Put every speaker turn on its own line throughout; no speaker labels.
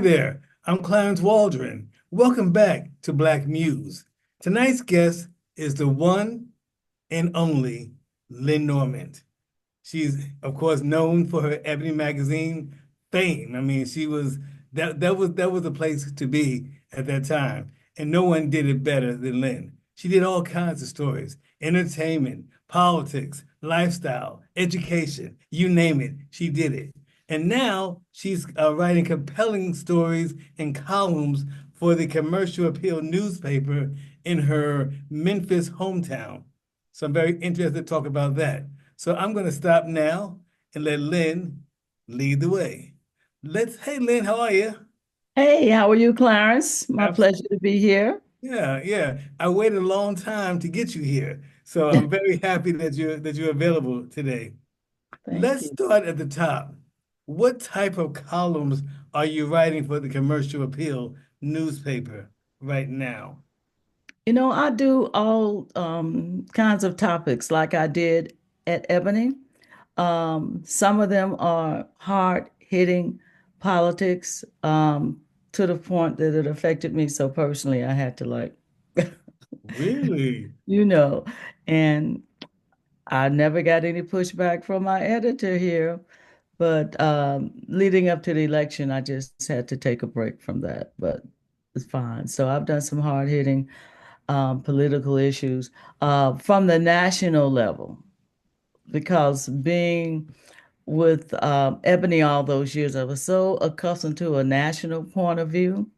there, I'm Clarence Waldron. Welcome back to Black Muse. Tonight's guest is the one and only Lynn Norment. She's, of course, known for her Ebony magazine fame. I mean, she was that was a place to be at that time, and no one did it better than Lynn. She did all kinds of stories, entertainment, politics, lifestyle, education, you name it, she did it. And now she's writing compelling stories and columns for the commercial appeal newspaper in her Memphis hometown. So I'm very interested to talk about that. So I'm going to stop now and let Lynn lead the way. Hey Lynn, how are you?
Hey, how are you, Clarence? My
Abs-
pleasure to be here.
Yeah, yeah. I waited a long time to get you here. So I'm very happy that you're available today.
Thank
Let's
you.
start at the top. What type of columns are you writing for the commercial appeal newspaper right now?
I do all kinds of topics like I did at Ebony. Some of them are hard-hitting politics to the point that it affected me so personally, I had to
Really?
you know, and I never got any pushback from my editor here. But leading up to the election, I just had to take a break from that, but it's fine. So I've done some hard-hitting political issues from the national level because being with Ebony all those years, I was so accustomed to a national point of view,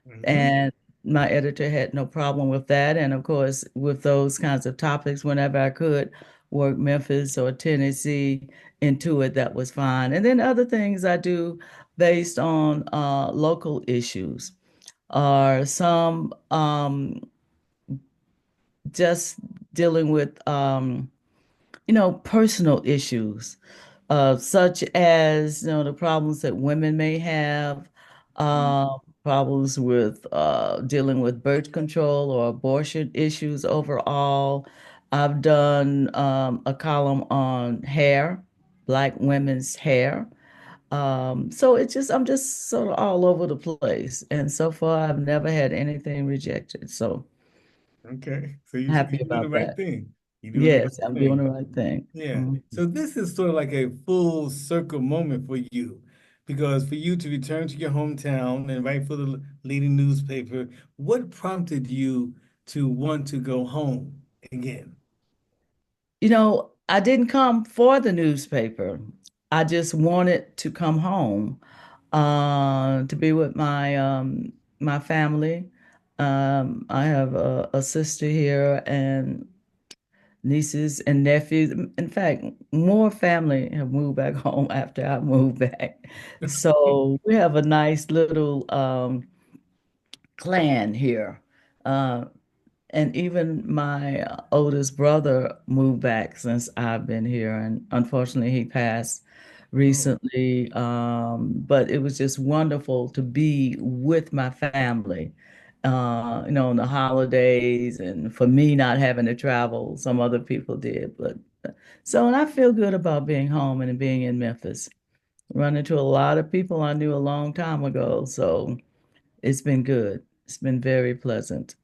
Hmm.
and my editor had no problem with that. And of course, with those kinds of topics, whenever I could work Memphis or Tennessee into it, that was fine. And then other things I do based on local issues are some just dealing with personal issues, such as, the problems that women may have, problems with dealing with birth control or abortion issues overall. I've done a column on hair, Black women's hair. So I'm just sort of all over the place. And so far, I've never had anything rejected. So
Okay. So you,
happy
you're doing the
about
right
that.
thing. You're doing the
Yes,
right
I'm doing
thing.
the right thing.
Yeah.
Mhm.
So this is sort of like a full circle moment for you, because for you to return to your hometown and write for the leading newspaper, what prompted you to want to go home again?
I didn't come for the newspaper. I just wanted to come home to be with my family. I have a sister here and nieces and nephews. In fact, more family have moved back home after I moved back. So we have a nice little clan here. Uh, and even my oldest brother moved back since I've been here, and unfortunately, he passed
Oh,
recently. But it was just wonderful to be with my family, on the holidays, and for me not having to travel. Some other people did, but and I feel good about being home and being in Memphis. Run into a lot of people I knew a long time ago, so it's been good. It's been very pleasant.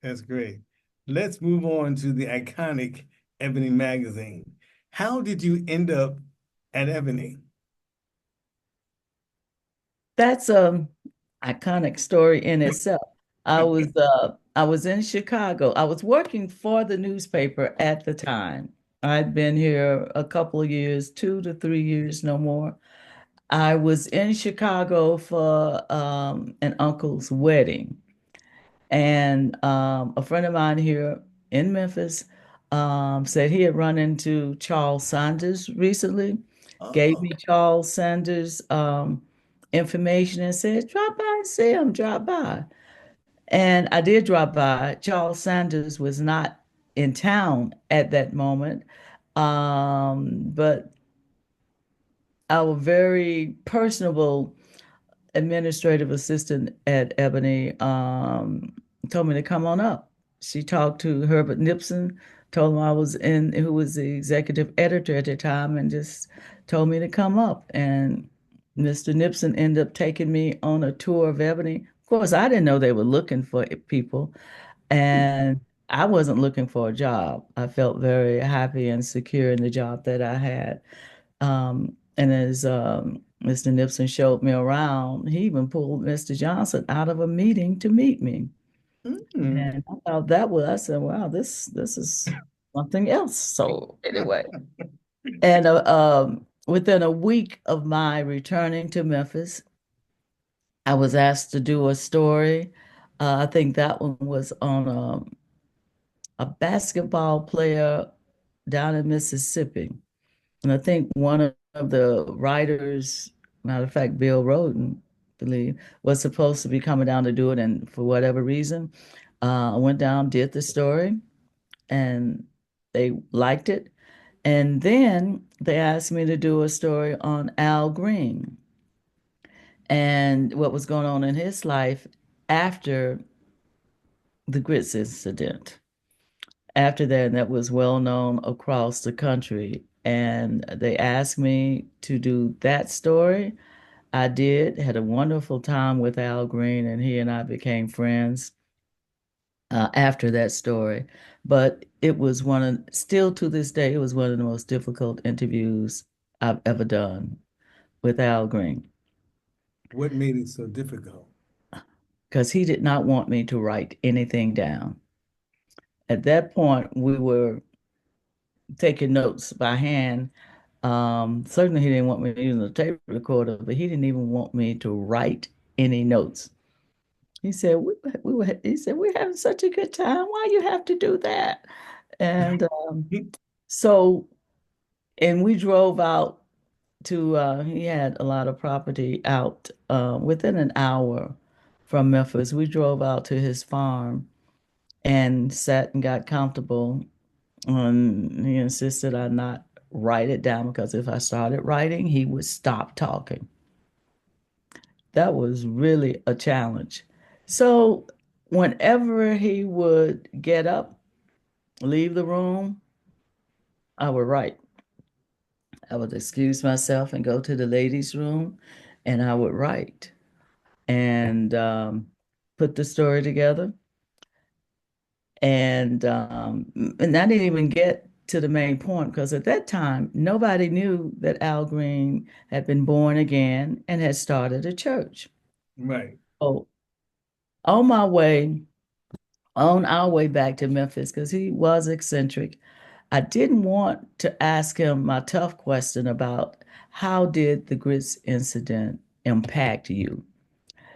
that's great. Let's move on to the iconic Ebony magazine. How did you end up at Ebony?
That's a iconic story in itself. I was in Chicago. I was working for the newspaper at the time. I'd been here a couple of years, 2 to 3 years, no more. I was in Chicago for an uncle's wedding, and a friend of mine here in Memphis said he had run into Charles Sanders recently, gave
Oh,
me Charles Sanders information and said, drop by and see him, drop by. And I did drop by. Charles Sanders was not in town at that moment, but our very personable administrative assistant at Ebony told me to come on up. She talked to Herbert Nipson, told him I was who was the executive editor at the time, and just told me to come up. And Mr. Nipson ended up taking me on a tour of Ebony. Of course, I didn't know they were looking for people, and I wasn't looking for a job. I felt very happy and secure in the job that I had. And as Mr. Nipson showed me around, he even pulled Mr. Johnson out of a meeting to meet me.
Mm.
And I thought I said, wow, this is something else. So anyway, and within a week of my returning to Memphis, I was asked to do a story. I think that one was on a basketball player down in Mississippi. And I think one of the writers, matter of fact, Bill Rhoden, I believe, was supposed to be coming down to do it. And for whatever reason, I went down, did the story, and they liked it. And then they asked me to do a story on Al Green and what was going on in his life after the Grits incident. After that, that was well known across the country. And they asked me to do that story. I did, had a wonderful time with Al Green, and he and I became friends after that story. But it was still to this day, it was one of the most difficult interviews I've ever done with Al Green
What made it so difficult?
because he did not want me to write anything down. At that point, we were taking notes by hand. Certainly, he didn't want me using a tape recorder, but he didn't even want me to write any notes. He said, he said, we're having such a good time. Why you have to do that? And so, and we drove out to, he had a lot of property out within an hour from Memphis. We drove out to his farm and sat and got comfortable. He insisted I not write it down because if I started writing, he would stop talking. That was really a challenge. So whenever he would get up, leave the room, I would write. I would excuse myself and go to the ladies' room and I would write and put the story together. And I didn't even get to the main point because at that time, nobody knew that Al Green had been born again and had started a church.
Right.
Oh, on my way, on our way back to Memphis, because he was eccentric, I didn't want to ask him my tough question about how did the grits incident impact you?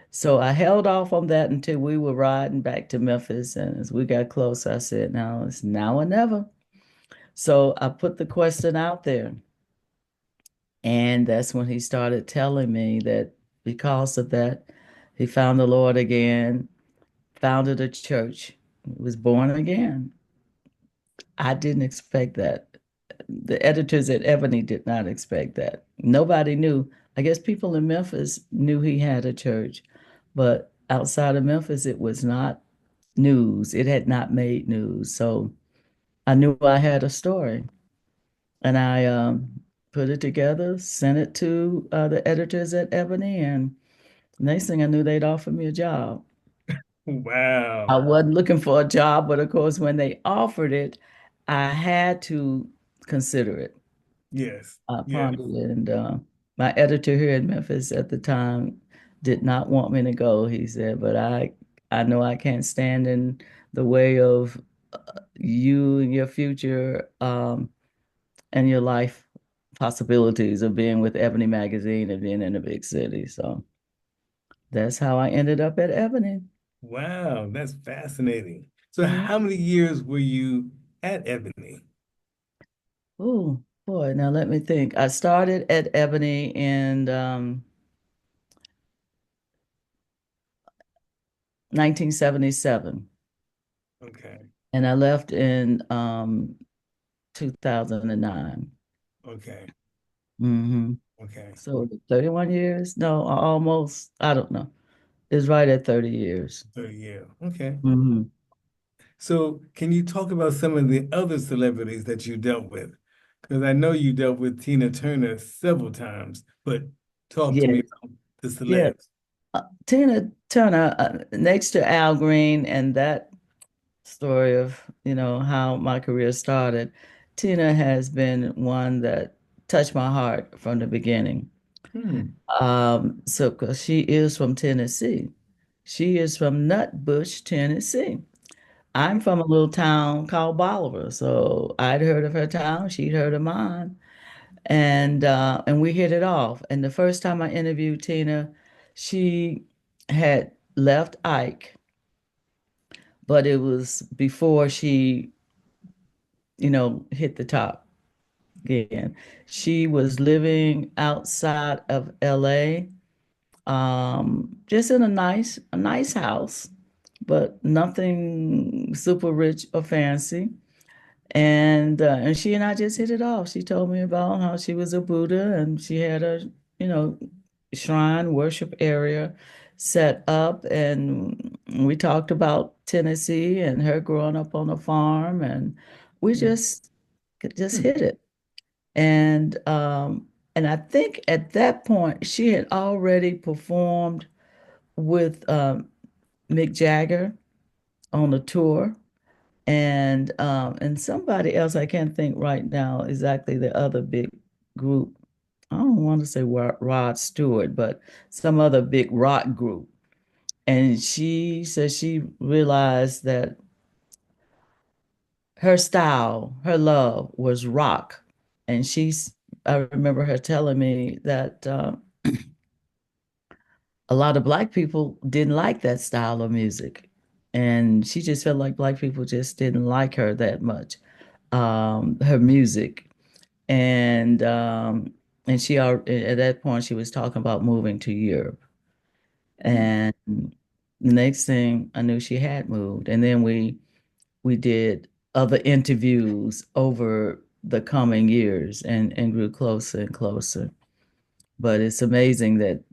So I held off on that until we were riding back to Memphis. And as we got close, I said, now it's now or never. So I put the question out there. And that's when he started telling me that because of that, he found the Lord again, founded a church, was born again. I didn't expect that. The editors at Ebony did not expect that. Nobody knew. I guess people in Memphis knew he had a church, but outside of Memphis, it was not news. It had not made news. So I knew I had a story. And I put it together, sent it to the editors at Ebony, and next thing I knew, they'd offer me a job. I
Wow.
wasn't looking for a job, but of course, when they offered it, I had to consider it.
Yes.
I
Yes.
pondered it, and my editor here in Memphis at the time did not want me to go. He said, "But I know I can't stand in the way of you and your future and your life possibilities of being with Ebony Magazine and being in a big city." So that's how I ended up at Ebony.
Wow. That's fascinating. So
Mhm.
how many years were you at Ebony?
Oh boy, now let me think. I started at Ebony in 1977,
Okay.
and I left in 2009.
Okay.
Hmm.
Okay.
So 31 years? No, almost. I don't know. It's right at 30 years.
So yeah. Okay.
Hmm.
So can you talk about some of the other celebrities that you dealt with? Because I know you dealt with Tina Turner several times, but Talk to
Yeah,
me about the
yeah.
celebs.
Tina Turner, next to Al Green, and that story of, how my career started, Tina has been one that touched my heart from the beginning.
Hmm.
So, because she is from Tennessee, she is from Nutbush, Tennessee. I'm from a little town called Bolivar, so I'd heard of her town, she'd heard of mine, and we hit it off. And the first time I interviewed Tina, she had left Ike, but it was before she, hit the top again. She was living outside of LA, just in a nice house, but nothing super rich or fancy. And she and I just hit it off. She told me about how she was a Buddha and she had a, you know, shrine worship area set up, and we talked about Tennessee and her growing up on a farm, and we just
Hmm.
hit it. And I think at that point she had already performed with Mick Jagger on a tour, and somebody else, I can't think right now exactly the other big group. I don't want to say Rod Stewart, but some other big rock group. And she said she realized that her style, her love was rock. And I remember her telling me that a lot of Black people didn't like that style of music. And she just felt like Black people just didn't like her that much, her music. And she at that point she was talking about moving to Europe.
Hmm.
And the next thing I knew, she had moved. And then we did other interviews over the coming years and grew closer and closer. But it's amazing that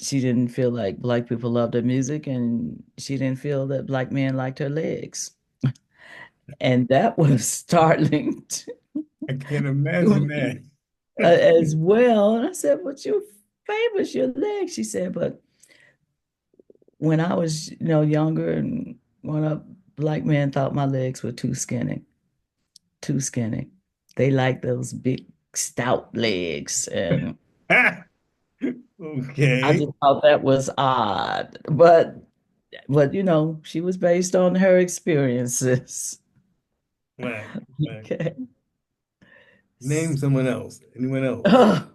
she didn't feel like Black people loved her music, and she didn't feel that Black men liked her legs. And that was startling
I can't
to
imagine
me
that.
as well. And I said, "But you favors your legs." She said, "But when I was, younger and growing up, Black men thought my legs were too skinny, too skinny. They like those big, stout legs." And I
Okay.
just thought that was odd. But she was based on her experiences.
Right. Right.
Okay.
Name someone else. Anyone else?
Oh.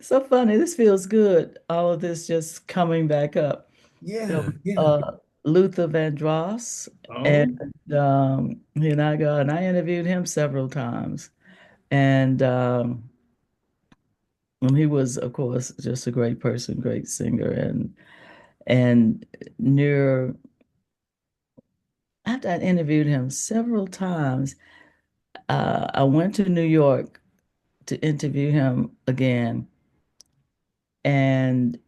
So funny. This feels good. All of this just coming back up. You
Yeah.
know,
Yeah.
Luther Vandross,
Oh.
and he and I interviewed him several times. And he was, of course, just a great person, great singer, and near after I interviewed him several times, I went to New York to interview him again, and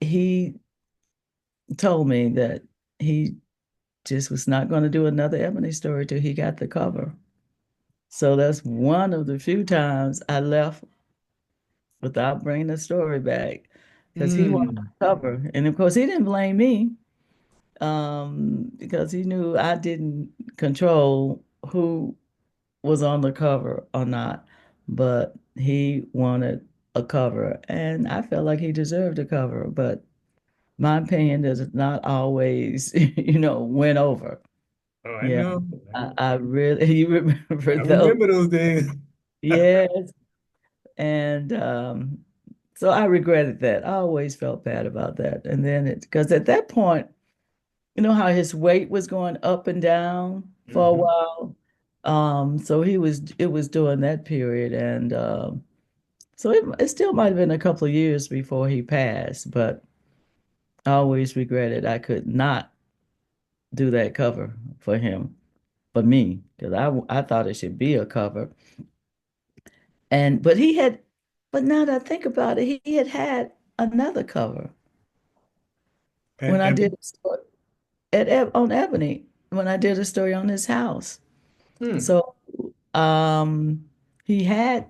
he told me that he just was not going to do another Ebony story till he got the cover. So that's one of the few times I left without bringing the story back, because he wanted
Hmm.
the cover. And of course, he didn't blame me, because he knew I didn't control who was on the cover or not. But he wanted a cover, and I felt like he deserved a cover. But my opinion does not always, win over.
Oh, I
Yeah,
know.
I really, you remember
I
those?
remember those days.
Yes. And so I regretted that. I always felt bad about that. And then because at that point, you know how his weight was going up and down for a
Hmm.
while. So it was during that period. And so it still might have been a couple of years before he passed, but I always regretted I could not do that cover for him, for me, because I thought it should be a cover. But now that I think about it, he had another cover when
Pat
I did
Evans.
a story on Ebony, when I did a story on his house.
Hmm.
So he had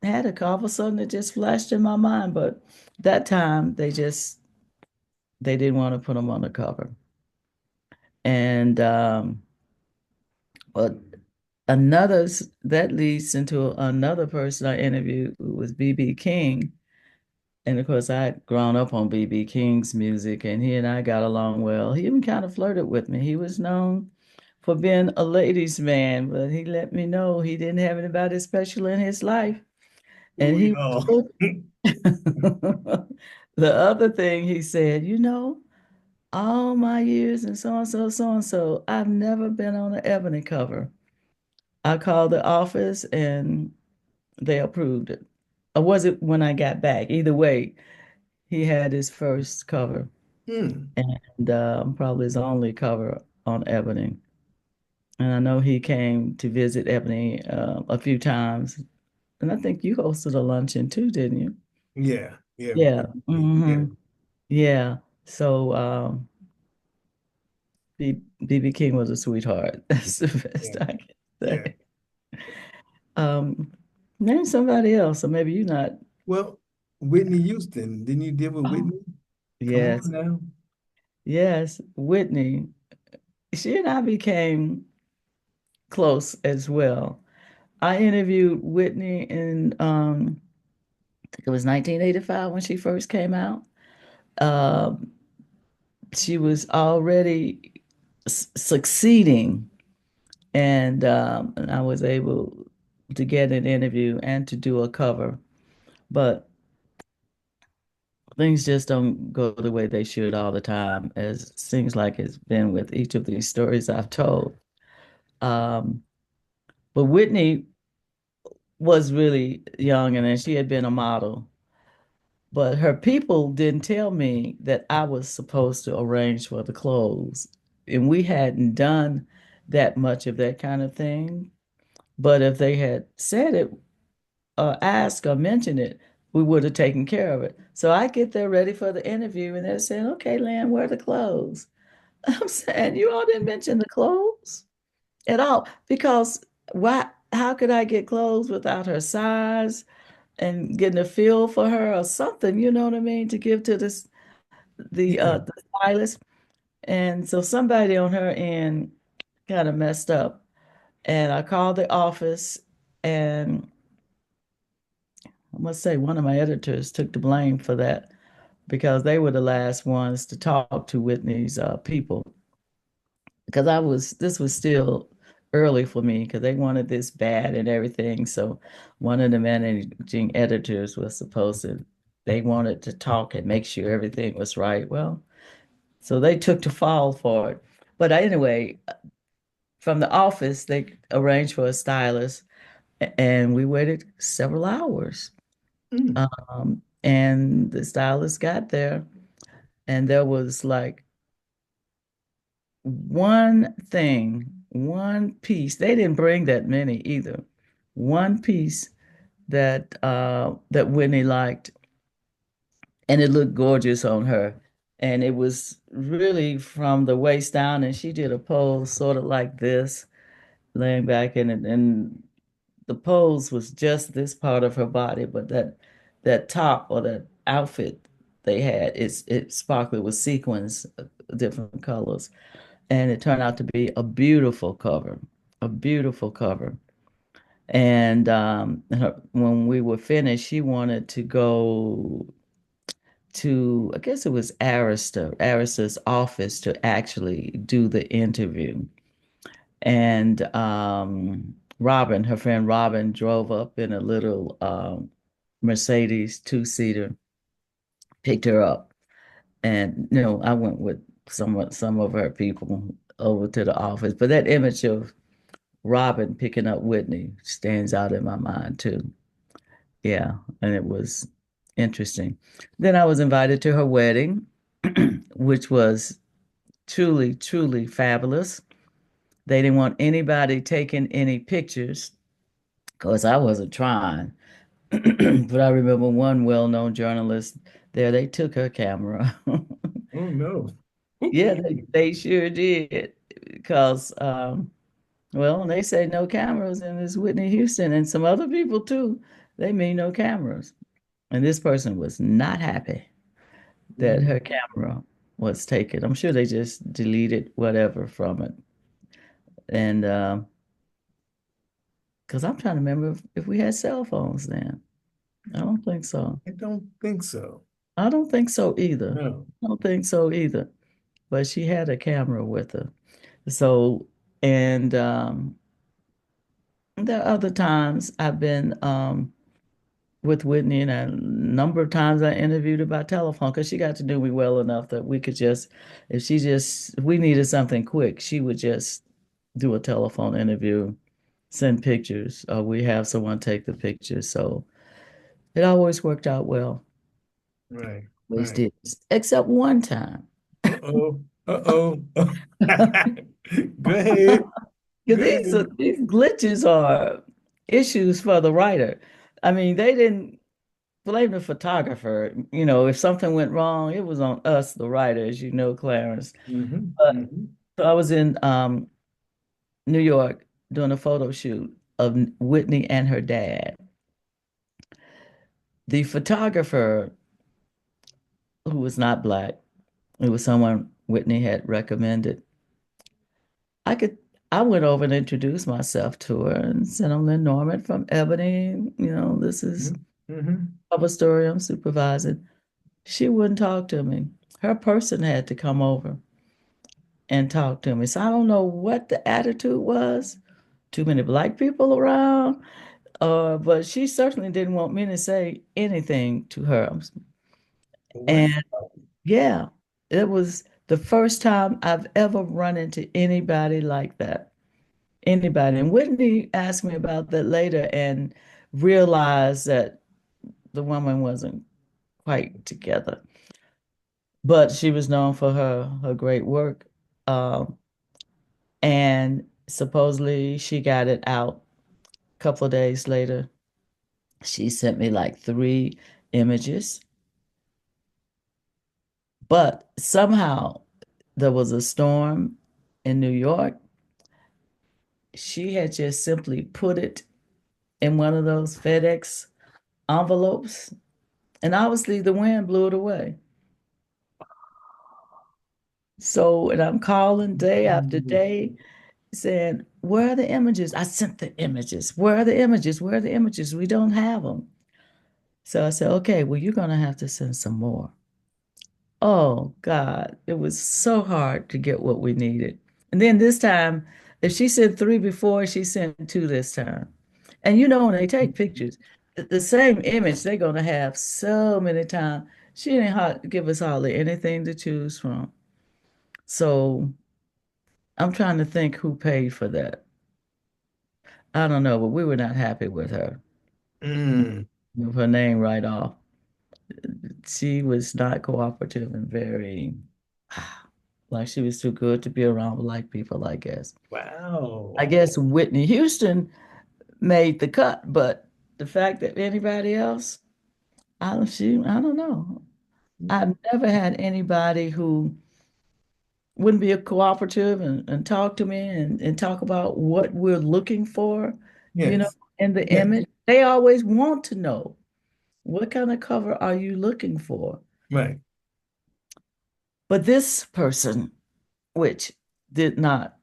had a cover, something that just flashed in my mind, but that time they didn't want to put them on the cover. And but that leads into another person I interviewed who was BB King. And of course, I'd grown up on BB King's music, and he and I got along well. He even kind of flirted with me. He was known for being a ladies' man, but he let me know he didn't have anybody special in his life. And
We
he
all.
the other thing he said, all my years and so and so, I've never been on an Ebony cover. I called the office and they approved it. Or was it when I got back? Either way, he had his first cover
Hmm.
and probably his only cover on Ebony. And I know he came to visit Ebony a few times. And I think you hosted a luncheon too, didn't you?
Yeah, yeah,
Yeah.
yeah,
Yeah. So BB King was a sweetheart. That's the best
yeah,
I can
yeah.
say. Um, Name somebody else, or maybe you not.
Well, Whitney Houston, didn't you deal with
Oh,
Whitney? Come on
yes,
now.
yes, Whitney. She and I became close as well. I interviewed Whitney in I think it was 1985 when she first came out. Um, she was already succeeding, and I was able to get an interview and to do a cover. But things just don't go the way they should all the time, as it seems like it's been with each of these stories I've told. Um, but Whitney was really young, and then she had been a model. But her people didn't tell me that I was supposed to arrange for the clothes. And we hadn't done that much of that kind of thing. But if they had said it, asked or mentioned it, we would have taken care of it. So I get there ready for the interview, and they're saying, "Okay, Lynn, where are the clothes?" I'm saying, "You all didn't mention the clothes at all, because why? How could I get clothes without her size and getting a feel for her or something? You know what I mean? To give to
Yeah.
the stylist." And so somebody on her end kind of messed up, and I called the office, and I must say one of my editors took the blame for that because they were the last ones to talk to Whitney's people, because this was still early for me because they wanted this bad and everything. So one of the managing editors was supposed to, they wanted to talk and make sure everything was right. Well, so they took to fall for it. But anyway, from the office, they arranged for a stylist, and we waited several hours.
Mm.
And the stylist got there, and there was like one piece. They didn't bring that many either. One piece that Whitney liked, and it looked gorgeous on her. And it was really from the waist down, and she did a pose sort of like this, laying back, and the pose was just this part of her body, but that top or that outfit they had, it sparkled with sequins, different colors, and it turned out to be a beautiful cover, a beautiful cover. And when we were finished, she wanted to go to, I guess it was Arista's office to actually do the interview. And her friend Robin, drove up in a little Mercedes two-seater, picked her up. And I went with some of her people over to the office. But that image of Robin picking up Whitney stands out in my mind too. Yeah, and it was interesting. Then I was invited to her wedding, which was truly, truly fabulous. They didn't want anybody taking any pictures because I wasn't trying. But I remember one well-known journalist there, they took her camera.
Oh no.
Yeah, they sure did. Because, well, they say no cameras, and it's Whitney Houston and some other people too. they mean no cameras. And this person was not happy that
Mhm.
her camera was taken. I'm sure they just deleted whatever from it. And because I'm trying to remember if we had cell phones then. I don't think so.
I don't think so.
I don't think so either.
No.
I don't think so either. But she had a camera with her. So, and there are other times I've been with Whitney, and a number of times I interviewed her by telephone because she got to know me well enough that we could just, if we needed something quick, she would just do a telephone interview, send pictures, or we have someone take the pictures. So it always worked out well.
Right.
Always
Right.
did, except one time.
Uh-oh. Uh-oh. Go ahead. Go ahead.
These glitches are issues for the writer. I mean, they didn't blame the photographer. You know, if something went wrong, it was on us, the writers, you know, Clarence.
Hmm.
But
Hmm.
so I was in New York doing a photo shoot of Whitney and her dad. The photographer, who was not black, it was someone Whitney had recommended. I could I went over and introduced myself to her and said, I'm Lynn Norment from Ebony. You know, this is
Hmm.
cover story I'm supervising. She wouldn't talk to me. Her person had to come over and talk to me. So I don't know what the attitude was. Too many black people around. But she certainly didn't want me to say anything to her.
Wow.
And yeah, it was the first time I've ever run into anybody like that. Anybody. And Whitney asked me about that later and realized that the woman wasn't quite together. But she was known for her great work. Um, and supposedly she got it out a couple of days later. She sent me like three images, but somehow there was a storm in New York. She had just simply put it in one of those FedEx envelopes, and obviously the wind blew it away. So, and I'm calling day after day saying, where are the images? I sent the images. Where are the images? Where are the images? We don't have them. So I said, okay, well, you're going to have to send some more. Oh, God, it was so hard to get what we needed. And then this time, if she sent three before, she sent two this time. And you know, when they take pictures, the same image they're going to have so many times. She didn't give us hardly anything to choose from. So I'm trying to think who paid for that. I don't know, but we were not happy with her.
Mm.
With her name right off. She was not cooperative and very, like she was too good to be around black people, I guess. I
Wow.
guess Whitney Houston made the cut, but the fact that anybody else, I don't know. I've never had anybody who wouldn't be a cooperative and talk to me and talk about what we're looking for, you know,
Yes.
in the
Yes.
image. They always want to know what kind of cover are you looking for?
Right.
But this person, which did not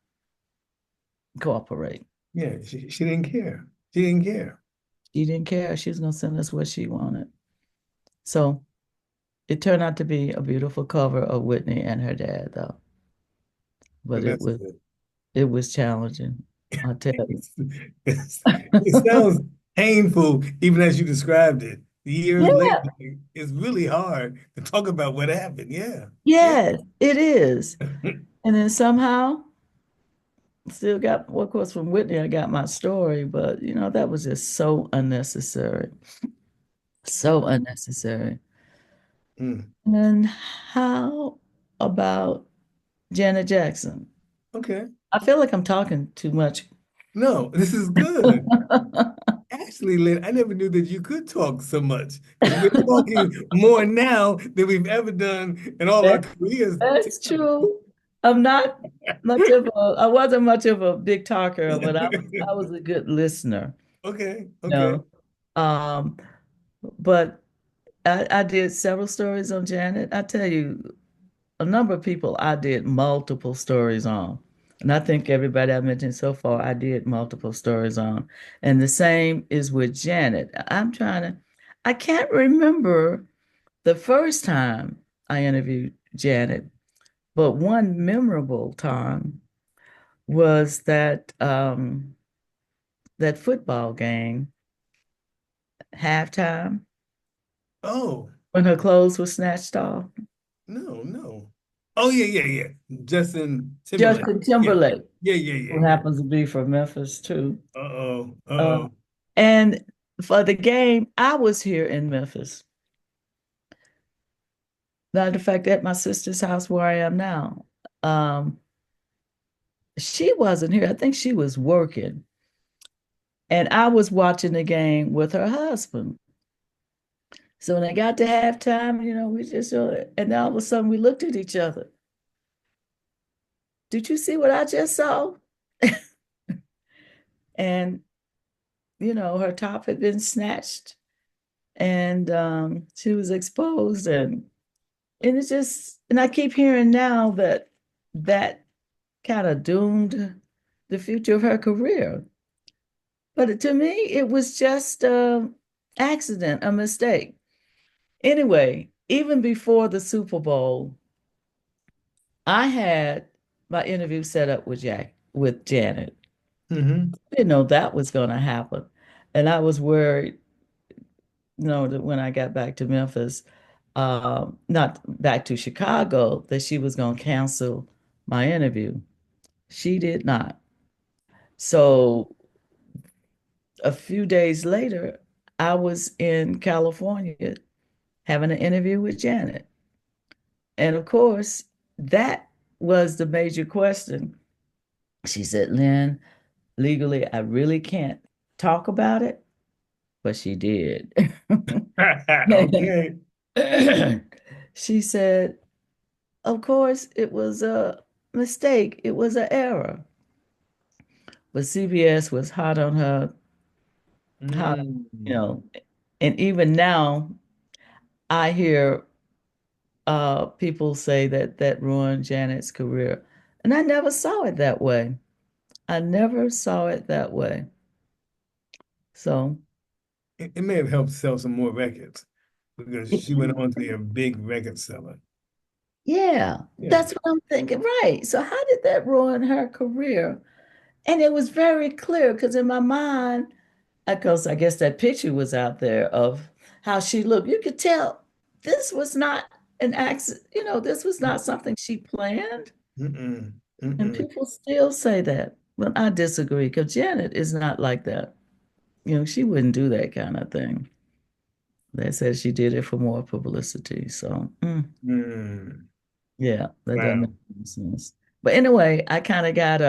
cooperate,
Yeah. She didn't care. She didn't care.
she didn't care. She was going to send us what she wanted. So it turned out to be a beautiful cover of Whitney and her dad, though.
Well,
But
that's good.
it was challenging. I tell you.
It sounds painful, even as you described it. Years later,
Yeah,
it's really hard to talk about what happened. Yeah. Yeah.
yes, it is. And then somehow still got, well, of course, from Whitney, I got my story, but you know, that was just so unnecessary. So unnecessary.
Mm.
And how about Janet Jackson?
Okay.
I feel like I'm talking too much.
No, this is good. Actually, Lynn, I never knew that you could talk so much because we're talking more now than we've ever done in all our
That,
careers
that's
together.
true. I'm not I wasn't much of a big talker, but I was a good listener.
Okay,
You
okay.
know, Um, but I did several stories on Janet. I tell you, a number of people I did multiple stories on. And I think everybody I mentioned so far, I did multiple stories on. And the same is with Janet. I can't remember the first time I interviewed Janet, but one memorable time was that football game, halftime,
Oh,
when her clothes were snatched off.
no, no. Oh yeah, yeah, yeah. Justin Timberlake.
Justin
Yeah.
Timberlake,
Yeah, yeah, yeah,
who
yeah.
happens to be from Memphis too.
Uh-oh.
Uh,
Uh-oh.
and for the game, I was here in Memphis. Matter of fact, at my sister's house where I am now. Um, she wasn't here. I think she was working. And I was watching the game with her husband. So when I got to halftime, we just, and all of a sudden we looked at each other. Did you see what I just saw? And, her top had been snatched and she was exposed. And it's just, and I keep hearing now that kind of doomed the future of her career. But to me, it was just an accident, a mistake. Anyway, even before the Super Bowl, I had my interview set up with Janet.
Mm-hmm.
I didn't know that was going to happen. And I was worried, that when I got back to Memphis, not back to Chicago, that she was going to cancel my interview. She did not. So a few days later, I was in California having an interview with Janet. And of course, that was the major question. She said, Lynn, legally, I really can't talk about it, but she did.
Okay.
She said, of course, it was a mistake, it was an error. But CBS was hot on her, hot, you
Mm.
know, and even now I hear people say that ruined Janet's career. And I never saw it that way. I never saw it that way. So,
It may have helped sell some more records because she went on to be a big record seller.
yeah,
Yeah.
that's what I'm thinking. Right. So, how did that ruin her career? And it was very clear because in my mind, because I guess that picture was out there of how she looked. You could tell this was not an accident. This was not something she planned.
Mm-mm.
And
Mm-mm.
people still say that. But I disagree because Janet is not like that. She wouldn't do that kind of thing. They said she did it for more publicity. So,
Mm.
yeah, that doesn't make
Wow.
any sense. But anyway, I kind of got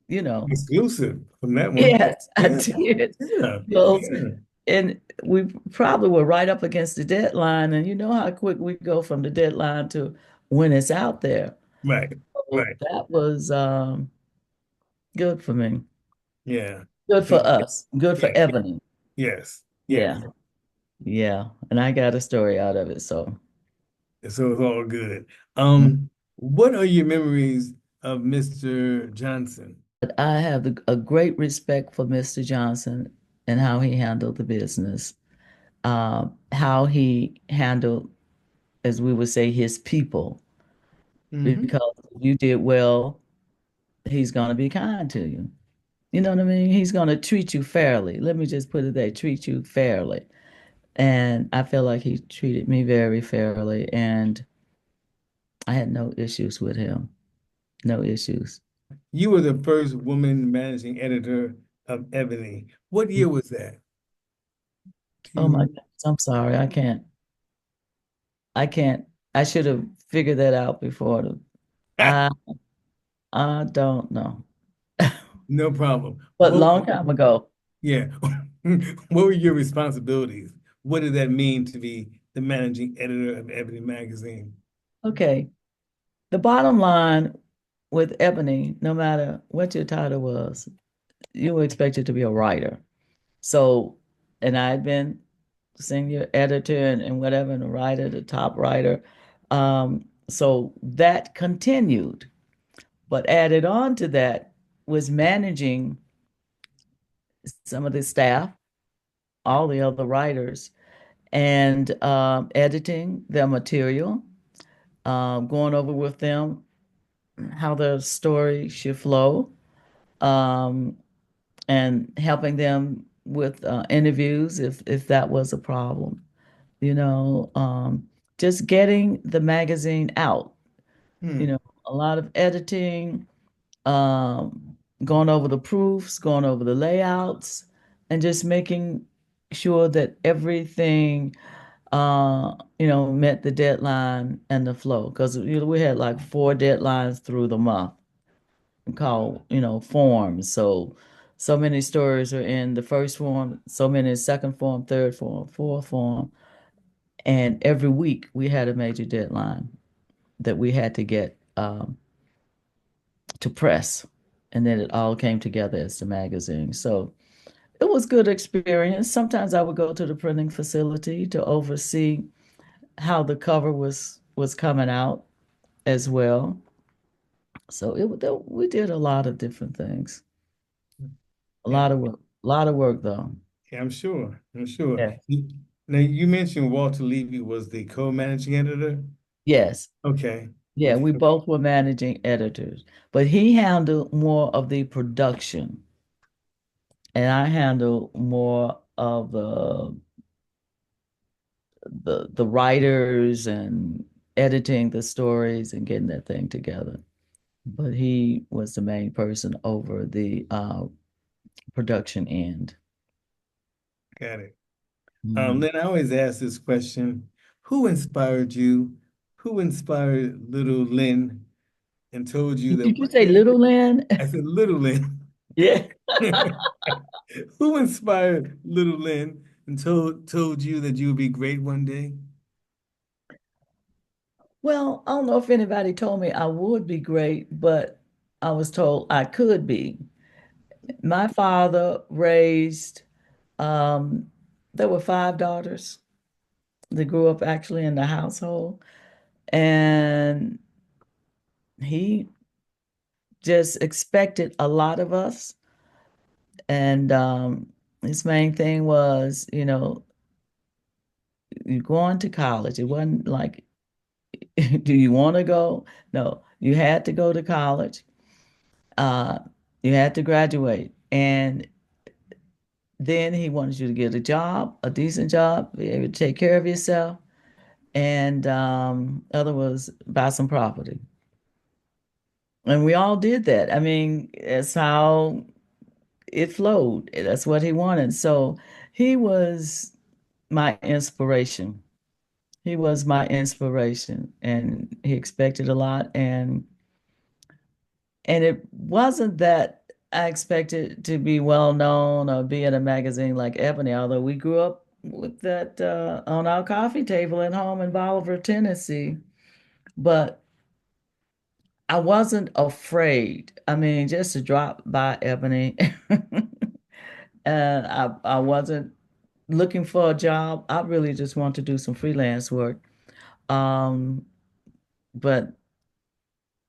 you know,
Exclusive from that one.
yes, I
Yeah.
did.
Yeah.
Those,
Yeah.
and we probably were right up against the deadline, and you know how quick we go from the deadline to when it's out there.
Right.
So
Right.
that was good for me.
Yeah.
Good for
Yeah.
us. Good for
Yeah.
Ebony.
Yes. Yes.
Yeah. Yeah. And I got a story out of it. So
So it's all good.
but
What are your memories of Mr. Johnson?
I have a great respect for Mr. Johnson and how he handled the business, how he handled, as we would say, his people.
Mm-hmm.
Because if you did well, he's going to be kind to you. You know what I mean? He's going to treat you fairly. Let me just put it there, treat you fairly. And I feel like he treated me very fairly, and I had no issues with him. No issues.
You were the first woman managing editor of Ebony. What year was that? Do
Oh my
you
goodness, I'm sorry. I can't. I should have figured that out before. I I don't know.
No problem.
But long time ago.
Yeah. What were your responsibilities? What did that mean to be the managing editor of Ebony magazine?
Okay. The bottom line with Ebony, no matter what your title was, you were expected to be a writer. So, and I'd been senior editor and whatever, and a writer, the top writer. So that continued. But added on to that was managing some of the staff, all the other writers, and editing their material, going over with them how the story should flow, um, and helping them with interviews if that was a problem. You know, just getting the magazine out. You
Hmm.
know, a lot of editing, going over the proofs, going over the layouts, and just making sure that everything, met the deadline and the flow. Because we had like four deadlines through the month called, forms. So many stories are in the first form, so many in second form, third form, fourth form. And every week we had a major deadline that we had to get to press. And then it all came together as the magazine. So it was good experience. Sometimes I would go to the printing facility to oversee how the cover was coming out as well. So we did a lot of different things. A
Yeah,
lot of work. A lot of work though.
yeah, I'm sure. I'm sure.
Yeah.
Now, you mentioned Walter Levy was the co-managing editor.
Yes.
Okay.
Yeah,
Okay.
we both were managing editors, but he handled more of the production and I handled more of the writers and editing the stories and getting that thing together. But he was the main person over the production end.
Got it.
Mhm.
Lynn, I always ask this question. Who inspired you? Who inspired little Lynn and told you that
Did you
one
say
day,
Little Land?
I said, little Lynn.
Yeah.
Who inspired little Lynn and told you that you would be great one day?
Well, I don't know if anybody told me I would be great, but I was told I could be. My father raised, um, there were five daughters that grew up actually in the household, and he just expected a lot of us. And his main thing was, you going to college. It wasn't like, do you want to go? No, you had to go to college. Uh, you had to graduate. And then he wanted you to get a job, a decent job, be able to take care of yourself. And other was buy some property. And we all did that. I mean, that's how it flowed. That's what he wanted. So he was my inspiration. He was my inspiration, and he expected a lot. And it wasn't that I expected to be well known or be in a magazine like Ebony, although we grew up with that on our coffee table at home in Bolivar, Tennessee. But I wasn't afraid. I mean, just to drop by Ebony. And I wasn't looking for a job. I really just want to do some freelance work. Um, but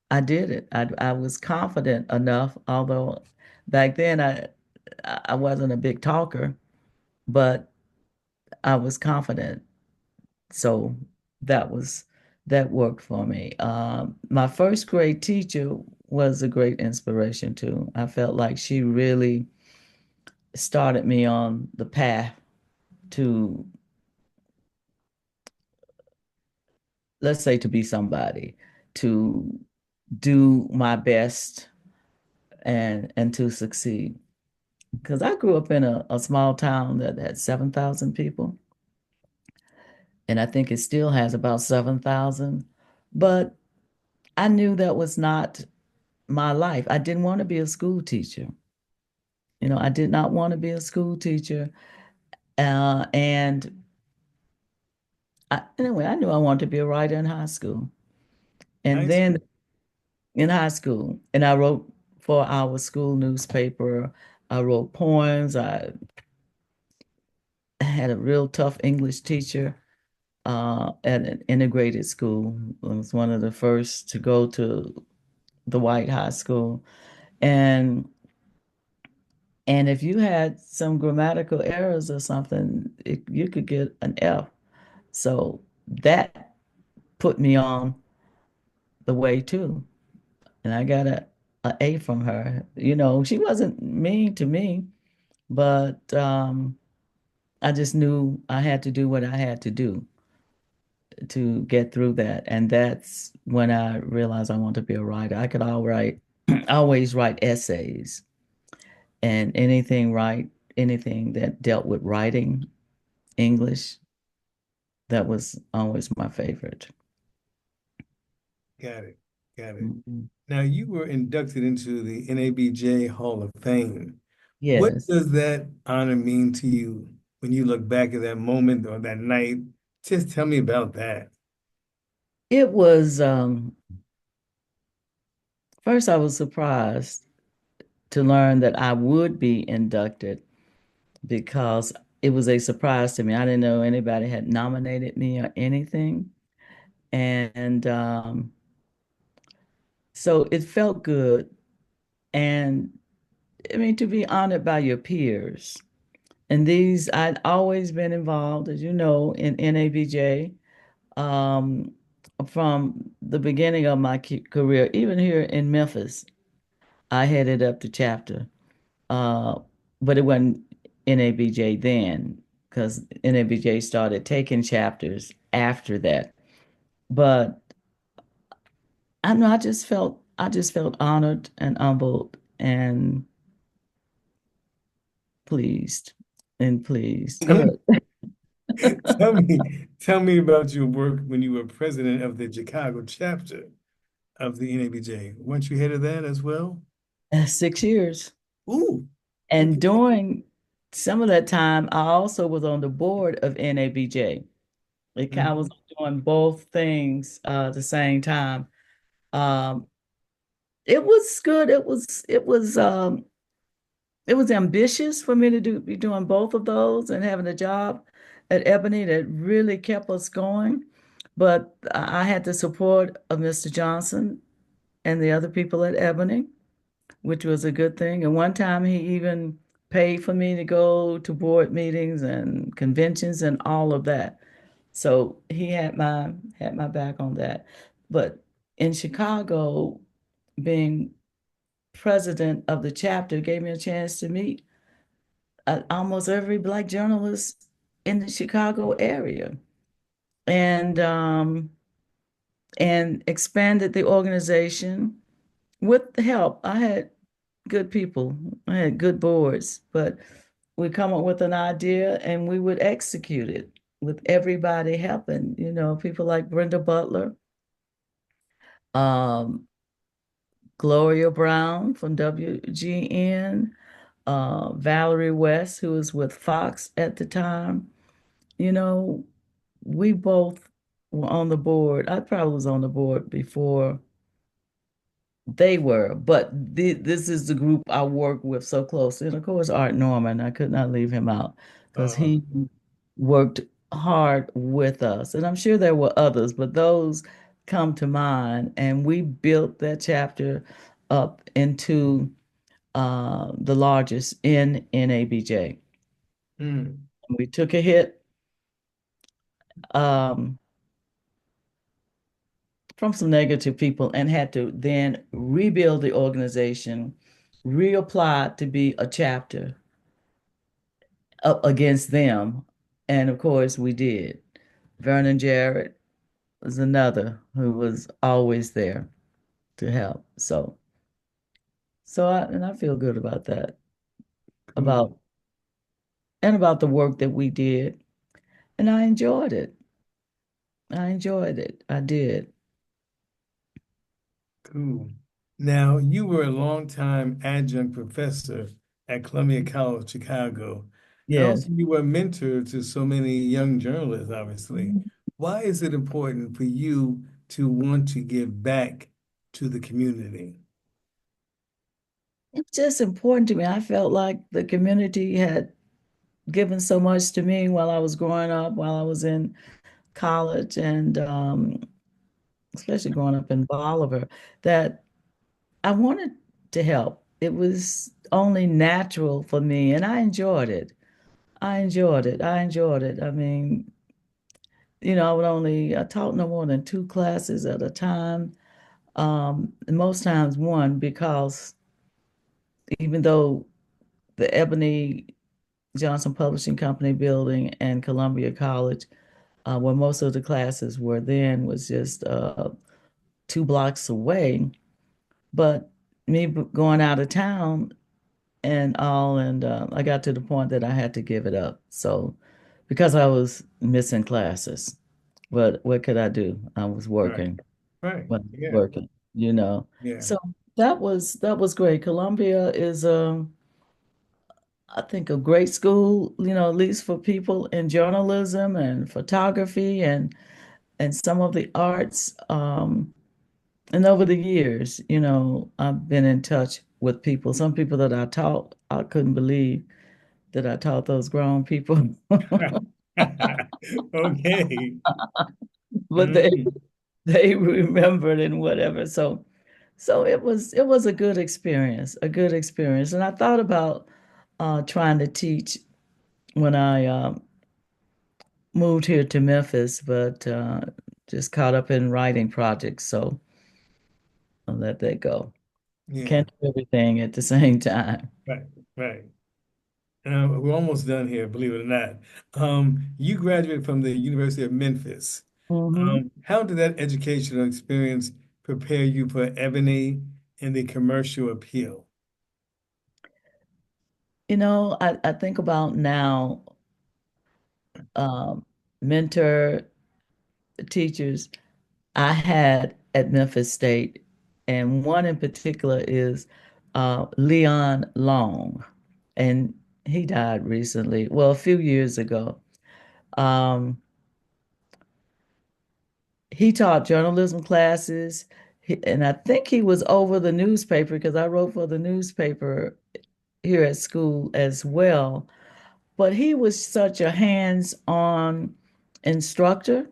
I did it. I was confident enough, although back then I wasn't a big talker, but I was confident. So that was that worked for me. My first grade teacher was a great inspiration too. I felt like she really started me on the path to, let's say, to be somebody, to do my best and to succeed. Because I grew up in a small town that had 7,000 people, and I think it still has about 7,000. But I knew that was not my life. I didn't want to be a school teacher. I did not want to be a school teacher. And anyway, I knew I wanted to be a writer in high school. And
High
then
school.
in high school, and I wrote for our school newspaper. I wrote poems. I had a real tough English teacher at an integrated school. I was one of the first to go to the white high school. And if you had some grammatical errors or something, you could get an F. So that put me on the way too. And I got a from her. You know, she wasn't mean to me, but I just knew I had to do what I had to do to get through that. And that's when I realized I wanted to be a writer. I could always write essays and anything that dealt with writing English, that was always my favorite.
Got it. Got it.
Mhm.
Now, you were inducted into the NABJ Hall of Fame. What
Yes.
does that honor mean to you when you look back at that moment or that night? Just tell me about that.
It was first I was surprised to learn that I would be inducted because it was a surprise to me. I didn't know anybody had nominated me or anything. And so it felt good. And I mean, to be honored by your peers. And these, I'd always been involved, as you know, in NABJ um, from the beginning of my career, even here in Memphis. I headed up the chapter, uh, but it wasn't NABJ then because NABJ started taking chapters after that. But I know I just felt honored and humbled and pleased and pleased. Go
Tell,
ahead.
tell me about your work when you were president of the Chicago chapter of the NABJ. Weren't you head of that as well?
6 years.
Ooh,
And
okay.
during some of that time, I also was on the board of NABJ. I was
Mhm.
doing both things at the same time. Um, it was good. It was ambitious for me to be doing both of those and having a job at Ebony that really kept us going. But I had the support of Mr. Johnson and the other people at Ebony, which was a good thing. And one time he even paid for me to go to board meetings and conventions and all of that. So he had my back on that. But in Chicago, being president of the chapter gave me a chance to meet almost every Black journalist in the Chicago area, and expanded the organization with the help. I had good people, I had good boards, but we come up with an idea and we would execute it with everybody helping. People like Brenda Butler, um, Gloria Brown from WGN, Valerie West, who was with Fox at the time. You know, we both were on the board. I probably was on the board before they were, but this is the group I work with so closely. And of course, Art Norman, I could not leave him out because
Uh,
he worked hard with us. And I'm sure there were others, but those come to mind. And we built that chapter up into the largest in NABJ.
mm,
We took a hit um, from some negative people and had to then rebuild the organization, reapply to be a chapter up against them. And of course, we did. Vernon Jarrett was another who was always there to help. So I feel good about that,
cool,
about about the work that we did, and I enjoyed it. I enjoyed it. I did.
cool. Now, you were a longtime adjunct professor at Columbia College, Chicago, and
Yes.
also you were a mentor to so many young journalists, obviously. Why is it important for you to want to give back to the community?
It's just important to me. I felt like the community had given so much to me while I was growing up, while I was in college, and especially growing up in Bolivar, that I wanted to help. It was only natural for me, and I enjoyed it. I enjoyed it. I enjoyed it. I mean, I taught no more than two classes at a time. And most times one, because even though the Ebony Johnson Publishing Company building and Columbia College, where most of the classes were then, was just 2 blocks away. But going out of town and all, and I got to the point that I had to give it up. So, because I was missing classes, but what could I do? I was
Right.
working
Right.
when I was
Yeah.
working, you know.
Yeah.
So that was great. Columbia is I think a great school, at least for people in journalism and photography and some of the arts. And over the years, I've been in touch with people. Some people that I taught, I couldn't believe that I taught those grown people,
Okay.
but they
Mhm.
they remembered and whatever. So it was a good experience, a good experience. And I thought about trying to teach when I moved here to Memphis, but just caught up in writing projects, so I'll let that go.
Yeah.
Can't do everything at the same time.
Right. Right. We're almost done here, believe it or not. You graduated from the University of Memphis.
Hmm.
How did that educational experience prepare you for Ebony and the commercial appeal?
I think about now, um, mentor teachers I had at Memphis State, and one in particular is Leon Long, and he died recently, well, a few years ago. Um, he taught journalism classes, and I think he was over the newspaper because I wrote for the newspaper here at school as well. But he was such a hands-on instructor,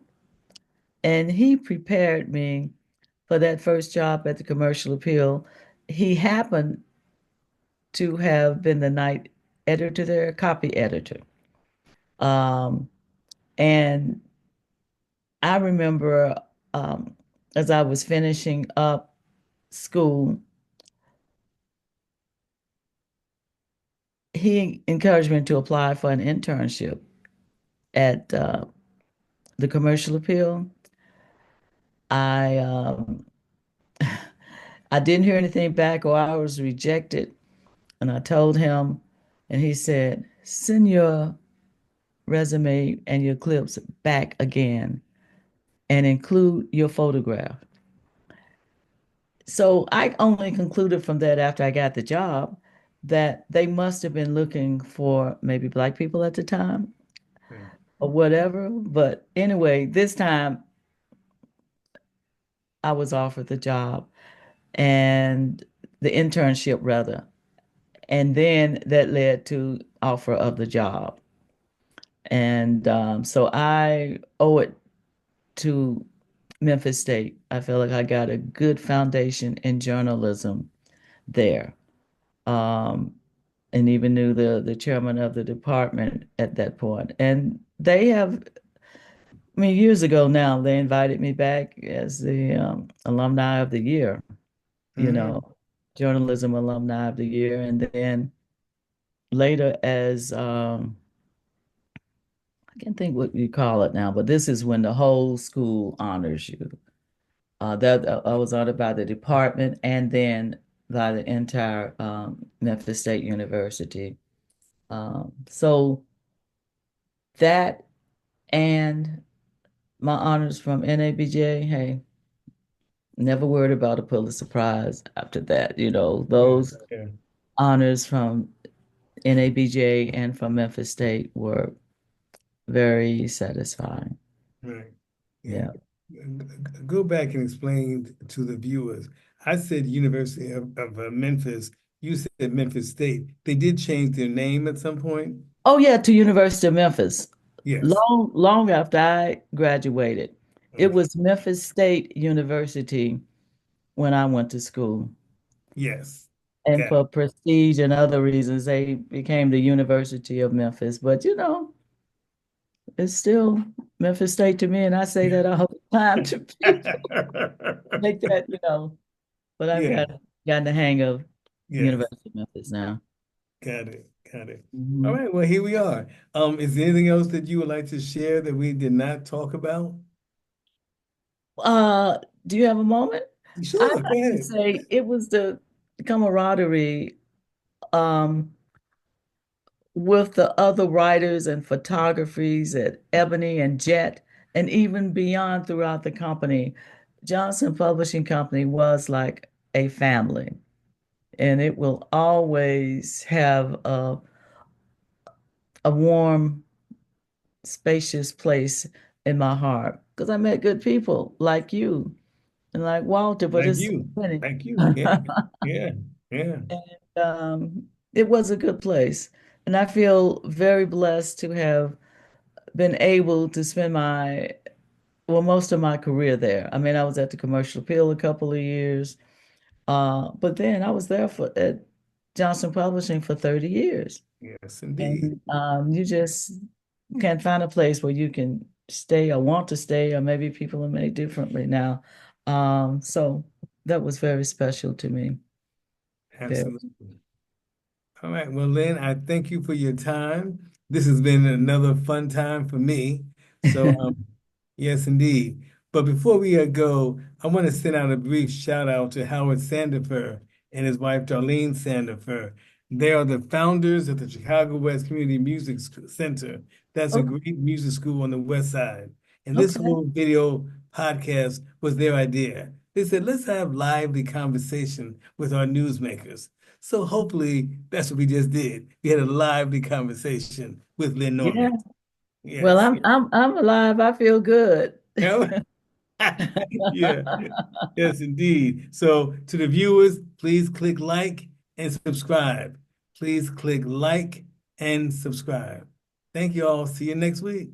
and he prepared me for that first job at the Commercial Appeal. He happened to have been the night editor there, copy editor. Um, and I remember um, as I was finishing up school, he encouraged me to apply for an internship at the Commercial Appeal. I I didn't hear anything back, or I was rejected, and I told him, and he said, "Send your resume and your clips back again, and include your photograph." So I only concluded from that after I got the job that they must have been looking for maybe Black people at the time
Right.
or whatever. But anyway, this time I was offered the job and the internship rather. And then that led to offer of the job. And so I owe it to Memphis State. I feel like I got a good foundation in journalism there. Um, and even knew the chairman of the department at that point. And they have, I mean, years ago now, they invited me back as the alumni of the year, you
Hmm.
know, journalism alumni of the year. And then later as, I can't think what you call it now, but this is when the whole school honors you. That I was honored by the department and then by the entire Memphis State University. So that and my honors from NABJ, hey, never worried about a Pulitzer Prize after that.
Yeah.
Those
Yeah.
honors from NABJ and from Memphis State were very satisfying.
Right. Yeah.
Yeah.
Go back and explain to the viewers. I said University of Memphis. You said Memphis State. They did change their name at some point.
Oh yeah, to University of Memphis.
Yes.
Long after I graduated. It
Okay.
was Memphis State University when I went to school.
Yes.
And
Got
for prestige and other reasons, they became the University of Memphis. But it's still Memphis State to me, and I say that all the time to people.
it.
Make that, but I've
Yeah.
gotten the hang of
Yes.
University of Memphis now.
Got it. Got it. All
Mhm.
right. Well, here we are. Is there anything else that you would like to share that we did not talk about?
Uh, do you have a moment? I'd
Sure. Go
like to
ahead.
say it was the camaraderie um, with the other writers and photographies at Ebony and Jet, and even beyond throughout the company. Johnson Publishing Company was like a family, and it will always have a warm, spacious place in my heart because I met good people like you and like Walter, but
Like
it's so
you.
many.
Like you. Yeah. Yeah. Yeah.
It was a good place. And I feel very blessed to have been able to spend most of my career there. I mean, I was at the Commercial Appeal a couple of years, but then I was there at Johnson Publishing for 30 years.
Yes, indeed.
And you just can't find a place where you can stay or want to stay, or maybe people are made differently now. So that was very special to me. Very.
Absolutely. All right. Well, Lynn, I thank you for your time. This has been another fun time for me. So, yes, indeed. But before we go, I want to send out a brief shout out to Howard Sandifer and his wife, Darlene Sandifer. They are the founders of the Chicago West Community Music Center. That's a
Okay.
great music school on the West Side. And this
Okay.
whole video podcast was their idea. They said, let's have lively conversation with our newsmakers. So hopefully that's what we just did. We had a lively conversation with Lynn
Yeah.
Norment.
Well,
Yes.
I'm alive. I feel good.
Yeah. Yeah. Yes, indeed. So to the viewers, please click like and subscribe. Please click like and subscribe. Thank you all. See you next week.